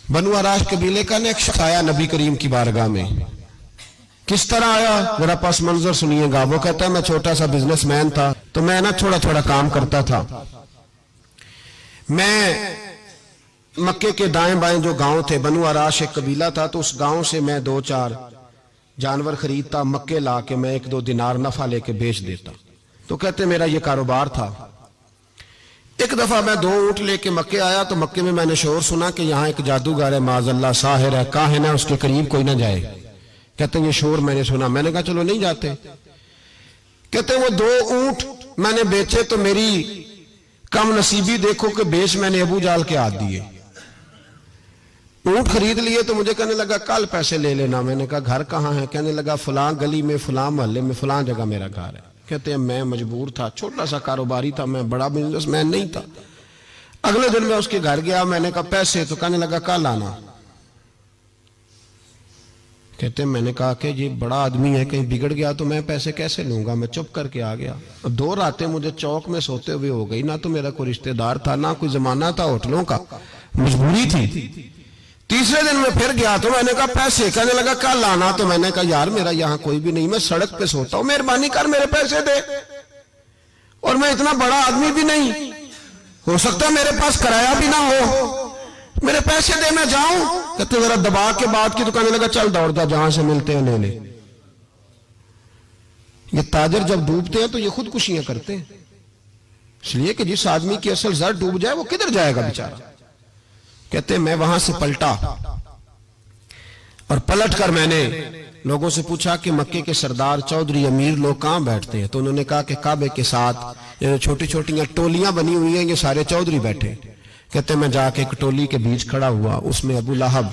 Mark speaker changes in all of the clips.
Speaker 1: بنو عراش قبیلے کا ایک شخص آیا نبی کریم کی بارگاہ میں. کس طرح آیا ذرا پس منظر سنیے گا. وہ کہتا ہے میں چھوٹا سا بزنس مین تھا تو میں تھوڑا تھوڑا کام کرتا تھا. میں مکے کے دائیں بائیں جو گاؤں تھے، بنو عراش ایک قبیلہ تھا، تو اس گاؤں سے میں 2-4 جانور خریدتا، مکے لا کے میں 1-2 دینار نفع لے کے بیچ دیتا. تو کہتے میرا یہ کاروبار تھا. ایک دفعہ میں 2 اونٹ لے کے مکے آیا تو مکے میں میں نے شور سنا کہ یہاں ایک جادوگر ہے، معاذ اللہ، ساحر ہے، کاہن ہے، اس کے قریب کوئی نہ جائے. کہتے ہیں یہ شور میں نے سنا. میں نے کہا چلو نہیں جاتے. کہتے ہیں وہ 2 اونٹ میں نے بیچے تو میری کم نصیبی دیکھو کہ بیچ میں نے ابو جال کے ہاتھ دیے. اونٹ خرید لیے تو مجھے کہنے لگا کل پیسے لے لینا. میں نے کہا گھر کہاں ہے؟ کہنے لگا فلاں گلی میں، فلاں محلے میں، فلاں جگہ میرا گھر ہے. کہتے ہیں میں مجبور تھا، چھوٹا سا کاروباری تھا، میں بڑا بزنس مین نہیں تھا. اگلے دن میں اس کے گھر گیا. میں نے کہا پیسے؟ تو کہنے لگا کل آنا. کہتے ہیں میں نے کہا کہ یہ بڑا آدمی ہے، کہیں بگڑ گیا تو میں پیسے کیسے لوں گا. میں چپ کر کے آ گیا. 2 راتیں مجھے چوک میں سوتے ہوئے ہو گئی. نہ تو میرا کوئی رشتہ دار تھا، نہ کوئی زمانہ تھا ہوٹلوں کا، مجبوری تھی. تیسرے دن میں پھر گیا تو میں نے کہا پیسے؟ کہنے لگا کل آنا. تو میں نے کہا یار میرا یہاں کوئی بھی نہیں، میں سڑک پہ سوتا ہوں، مہربانی کر میرے پیسے دے. اور میں اتنا بڑا آدمی بھی نہیں، ہو سکتا میرے پاس کرایہ بھی نہ ہو، میرے پیسے دے میں جاؤں. کہتے ذرا دبا کے بات کی تو کہنے لگا چل دوڑ جا، جہاں سے ملتے ہیں لے لے. یہ تاجر جب ڈوبتے ہیں تو یہ خودکشیاں کرتے ہیں، اس لیے کہ جس آدمی کی اصل زر ڈوب جائے وہ کدھر جائے گا بیچارہ. کہتے ہیں میں وہاں سے پلٹا اور پلٹ کر میں نے لوگوں سے پوچھا کہ مکے کے سردار، چودھری، امیر لوگ کہاں بیٹھتے ہیں؟ تو انہوں نے کہا کہ کعبے کے ساتھ یہ چھوٹی چھوٹیاں ٹولیاں بنی ہوئی ہیں، یہ سارے چودھری بیٹھے. کہتے ہیں میں جا کے ایک ٹولی کے بیچ کھڑا ہوا، اس میں ابو لہب،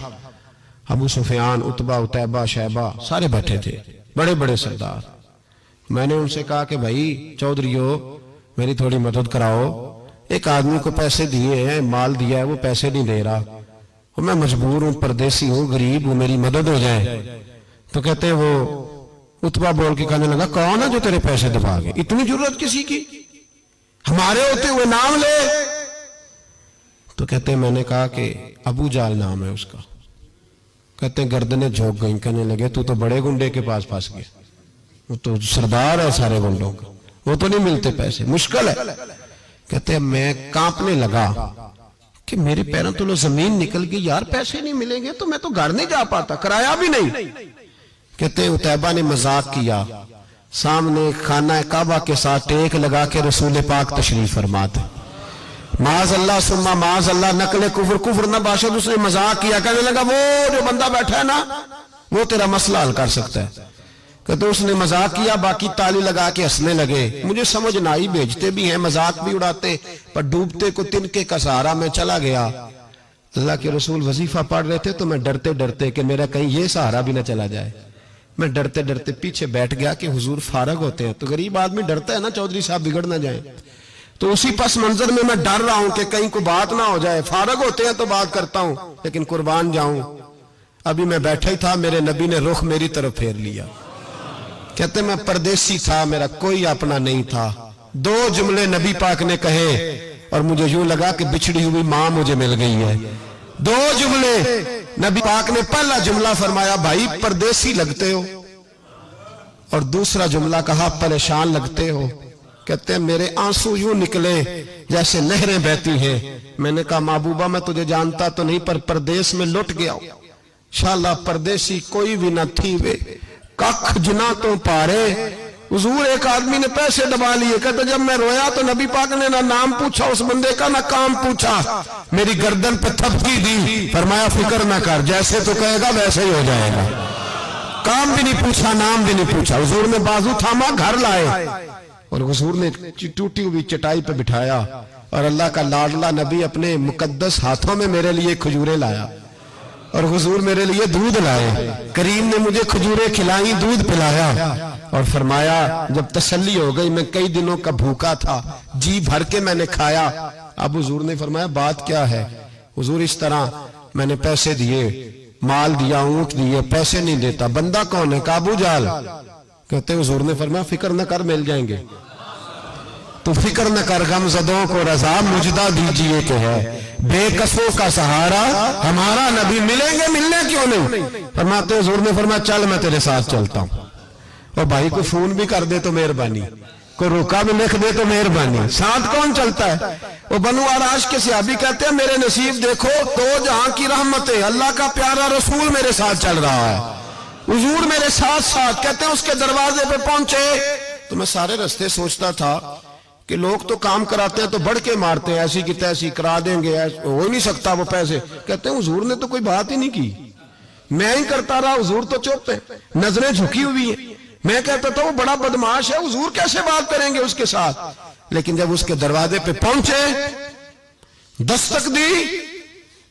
Speaker 1: ابو سفیان، عتبہ، عتیبہ، شیبہ سارے بیٹھے تھے، بڑے بڑے سردار. میں نے ان سے کہا کہ بھائی چودھریو میری تھوڑی مدد کراؤ، ایک آدمی کو پیسے دیے ہیں، مال دیا ہے، وہ پیسے نہیں دے رہا، میں مجبور ہوں، پردیسی ہوں، غریب ہوں، میری مدد ہو جائے. تو کہتے ہیں وہ عتبہ بول کے کہنے لگا کون ہے جو تیرے پیسے دبا گئے؟ اتنی ضرورت کسی کی؟ ہمارے ہوتے ہوئے نام لے. تو کہتے ہیں میں نے کہا کہ ابو جال نام ہے اس کا. کہتے ہیں گردنیں جھوک گئیں. کہنے لگے تو بڑے گنڈے کے پاس پھنس گیا، وہ تو سردار ہے سارے گنڈوں کا، وہ تو نہیں ملتے پیسے، مشکل ہے. کہتے ہیں میں کانپنے لگا کہ میرے پیروں تو زمین نکل گئی، یار پیسے نہیں ملیں گے تو میں تو گھر نہیں جا پاتا، کرایہ بھی نہیں. کہتے ہیں عتیبہ نے مذاق کیا، سامنے خانہ کعبہ کے ساتھ ٹیک لگا کے رسول پاک تشریف فرماتے، معاذ اللہ ثم معاذ اللہ، نقل کفر نہ باشد. اس نے مذاق کیا، کہنے لگا وہ جو بندہ بیٹھا ہے نا وہ تیرا مسئلہ حل کر سکتا ہے. کہتے اس نے مذاق کیا، باقی تالی لگا کے ہنسنے لگے. مجھے سمجھ نہ آئی، بھیجتے بھی ہیں، مذاق بھی اڑاتے، پر ڈوبتے کو تنکے کا سہارا. میں چلا گیا. اللہ کے رسول وظیفہ پڑھ رہے تھے تو میں ڈرتے ڈرتے کہ میرا کہیں یہ سہارا بھی نہ چلا جائے، میں ڈرتے ڈرتے پیچھے بیٹھ گیا کہ حضور فارغ ہوتے ہیں. تو غریب آدمی ڈرتا ہے نا چودھری صاحب بگڑ نہ جائیں. تو اسی پس منظر میں میں ڈر رہا ہوں کہ کہیں کوئی بات نہ ہو جائے. فارغ ہوتے ہیں تو بات کرتا ہوں لیکن قربان جاؤں. ابھی میں بیٹھا ہی تھا، میرے نبی نے رخ میری طرف پھیر لیا. کہتے میں پردیسی تھا، میرا کوئی اپنا نہیں تھا. 2 جملے نبی پاک نے کہے اور مجھے یوں لگا کہ بچھڑی ہوئی ماں مجھے مل گئی ہے. 2 جملے نبی پاک نے. پہلا جملہ فرمایا بھائی پردیسی لگتے ہو، اور دوسرا جملہ کہا پریشان لگتے ہو. کہتے ہیں میرے آنسو یوں نکلے جیسے نہریں بہتی ہیں. میں نے کہا محبوبہ میں تجھے جانتا تو نہیں، پر پردیس میں لٹ گیا ہوں. انشاءاللہ پردیسی کوئی بھی نہ تھی وے کخ جنا تو پارے. حضور ایک آدمی نے پیسے دبا لیے. کہتے جب میں رویا تو نبی پاک نے نہ نام پوچھا اس بندے کا، نہ کام پوچھا، میری گردن پہ تھپکی دی، فرمایا فکر نہ کر، جیسے تو کہے گا ویسے ہی ہو جائے گا. کام بھی نہیں پوچھا، نام بھی نہیں پوچھا. حضور نے بازو تھاما، گھر لائے اور حضور نے ٹوٹی ہوئی چٹائی پہ بٹھایا اور اللہ کا لاڈلا نبی اپنے مقدس ہاتھوں میں میرے لیے کھجوریں لایا اور حضور میرے لیے دودھ لائے. کریم نے مجھے کھجوریں کھلائیں، دودھ پلایا اور فرمایا جب تسلی ہو گئی، میں کئی دنوں کا بھوکا تھا، جی بھر کے میں نے کھایا. اب حضور نے فرمایا بات کیا ہے؟ حضور اس طرح میں نے پیسے دیے، مال دیا، اونٹ دیے، پیسے نہیں دیتا. بندہ کون ہے؟ ابو جال. کہتے حضور نے فرمایا فکر نہ کر، مل جائیں گے. تو فکر نہ کر، غم زدوں کو رضا مجدہ دیجئے کہ ہے. بے کسوں کا سہارا ہمارا نبی، ملیں گے ملنے کیوں نہیں؟ فرماتے حضور نے فرمایا چل میں تیرے ساتھ چلتا ہوں، اور بھائی کو فون بھی کر دے تو مہربانی، کوئی روکا بھی لکھ دے تو مہربانی، ساتھ کون چلتا ہے؟ وہ بنو آراش کے صحابی کہتے ہیں میرے نصیب دیکھو، دو جہاں کی رحمتیں، اللہ کا پیارا رسول میرے ساتھ چل رہا ہے، حضور میرے ساتھ ساتھ۔ کہتے ہیں اس کے دروازے پہ پہنچے تو میں سارے رستے سوچتا تھا کہ لوگ تو کام کراتے ہیں تو بڑھ کے مارتے ہیں، ایسی کی تیسی کرا دیں گے، ہو ہی نہیں سکتا وہ پیسے۔ کہتے ہیں حضور نے تو کوئی بات ہی نہیں کی، میں ہی کرتا رہا، حضور تو چپ ہے، نظریں جھکی ہوئی ہیں۔ میں کہتا تھا وہ بڑا بدماش ہے، حضور کیسے بات کریں گے اس کے ساتھ؟ لیکن جب اس کے دروازے پہ پہنچے، دستک دی،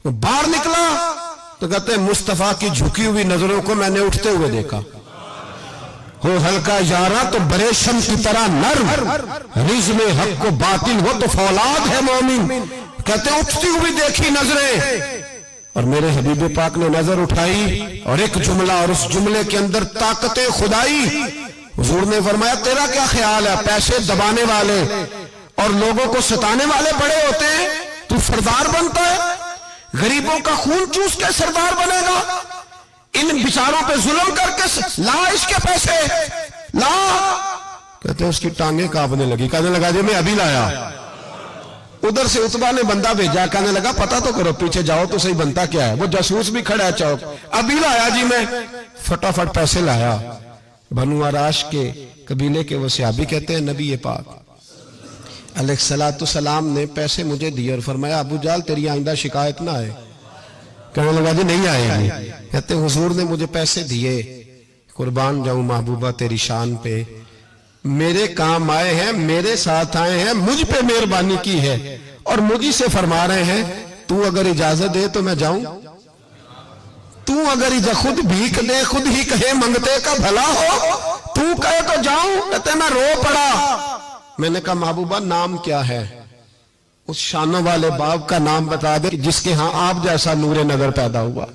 Speaker 1: وہ باہر نکلا تو کہتے ہیں مصطفیٰ کی جھکی ہوئی نظروں کو میں نے اٹھتے ہوئے دیکھا، ہو ہلکا یارا تو بریشم کی طرح نرم، رزم حق کو باطل ہو تو فولاد ہے مومن۔ کہتے ہیں اٹھتی ہوئی دیکھی نظریں، اور میرے حبیب پاک نے نظر اٹھائی اور ایک جملہ، اور اس جملے کے اندر طاقت خدائی۔ حضور نے فرمایا تیرا کیا خیال ہے؟ پیسے دبانے والے اور لوگوں کو ستانے والے بڑے ہوتے ہیں، تو سردار بنتا ہے؟ غریبوں کا خون چوس کے سردار بنے گا؟ ان بیچاروں پہ ظلم کر کے لا اس کے پیسے لا۔ کہتے ہیں اس کی ٹانگیں کانپنے لگی، کہنے لگا جی میں ابھی لایا۔ ادھر سے عتبہ نے بندہ بھیجا، کہنے لگا پتہ تو کرو، پیچھے جاؤ تو صحیح بنتا کیا ہے۔ وہ جاسوس بھی کھڑا ہے چوک، ابھی لایا جی میں، فٹافٹ پیسے لایا۔ بنو آراش کے قبیلے کے وہ صحابی کہتے ہیں نبی پاک علیہ السلام نے پیسے مجھے دیے اور فرمایا ابو جال تیری آئندہ شکایت نہ آئے۔ کہنے لگا جی نہیں آئے گی۔ کہتے ہیں حضور نے مجھے پیسے دیے، قربان جاؤں محبوبہ تیری شان پہ، میرے کام آئے ہیں، میرے ساتھ آئے ہیں، مجھ پہ مہربانی کی ہے، اور مجھے سے فرما رہے ہیں تو اگر اجازت دے تو میں جاؤں، تو اگر خود بھیک دے، خود ہی کہے منگتے کا بھلا ہو، تو کہے تو جاؤں۔ کہتے ہیں میں رو پڑا۔ میں نے کہا محبوبہ نام کیا ہے؟ اس شانوں والے باپ کا نام بتا دے جس کے ہاں آپ جیسا نور نظر پیدا ہوا،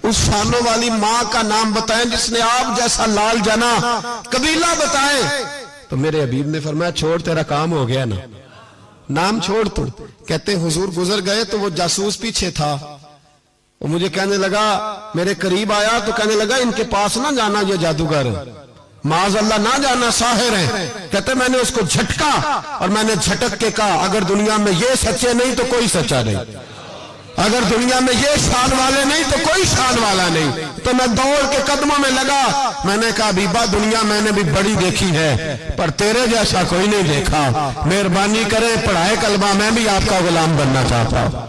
Speaker 1: اس شانوں والی ماں کا نام بتائیں جس نے آپ جیسا لال جنا، قبیلہ بتائیں۔ تو میرے حبیب نے فرمایا چھوڑ تیرا کام ہو گیا نا، نام چھوڑ تو۔ کہتے ہیں حضور گزر گئے تو وہ جاسوس پیچھے تھا، وہ مجھے کہنے لگا، میرے قریب آیا تو کہنے لگا ان کے پاس نہ جانا، یہ جادوگر معاذ اللہ نہ جانا، ساحر ہیں۔ کہتے میں نے اس کو جھٹکا اور میں نے جھٹک کے کہا اگر دنیا میں یہ سچے نہیں تو کوئی سچا نہیں، اگر دنیا میں یہ شان والے نہیں تو کوئی شان والا نہیں۔ تو میں دوڑ کے قدموں میں لگا، میں نے کہا بیبا دنیا میں نے بھی بڑی دیکھی ہے پر تیرے جیسا کوئی نہیں دیکھا، مہربانی کرے پڑھائے کلمہ، میں بھی آپ کا غلام بننا چاہتا ہوں۔